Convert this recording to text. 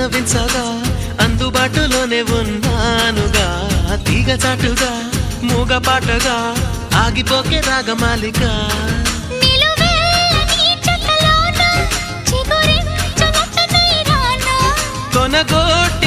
విన్నవించగా అందుబాటులోనే ఉన్నానుగా తీగ చాటుగా మూగ పాటగా ఆగిపోకే రాగమాలిక కొనగోట్